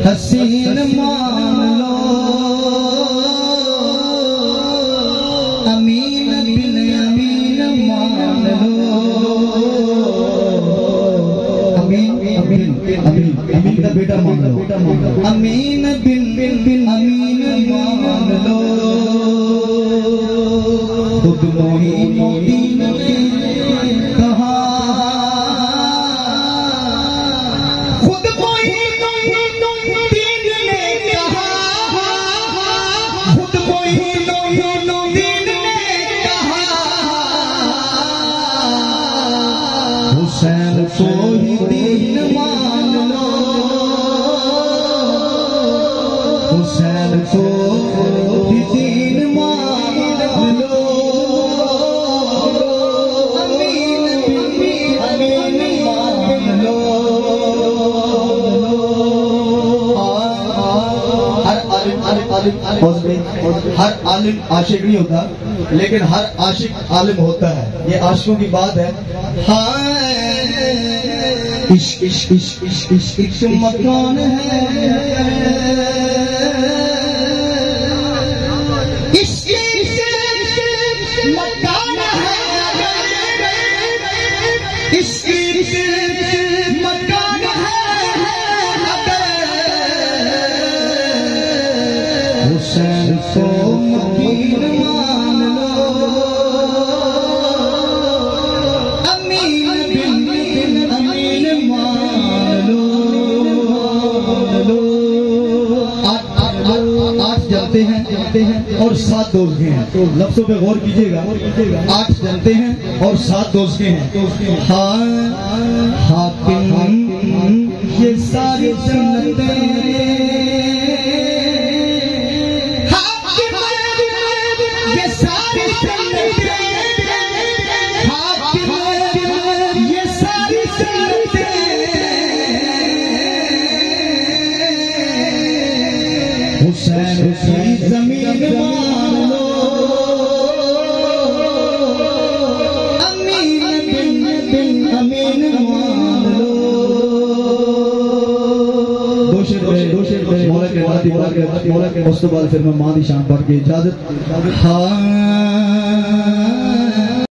حسین مان لو امین بن امین مان لو امین کا بیٹا مان لو امین بن امین مان لو خود موہین کہا حسین کو ہی دین مان لو حسین کو ہی دین مان لو امین امین مان لو ہر عالم عاشق نہیں ہوتا لیکن ہر عاشق عالم ہوتا ہے. یہ عاشقوں کی بات ہے. عشق عشق عشق عشق عشق عشق مکان ہے عشق عشق مکان ہے عشق عشق مکان ہے حسین کو مکین مان لو جانتے ہیں اور 7 دوزخیں ہیں. تو لفظوں پہ غور کیجئے گا. 8 جانتے ہیں اور 7 دوزخیں ہیں. حاکم یہ ساری جنتیں حسین کی زمین مان لو امین بن امین مان لو. دو شعر مولا کے بعد مولا کے اس کے بعد پھر میں ماں دی شان پڑھ کے اجازت.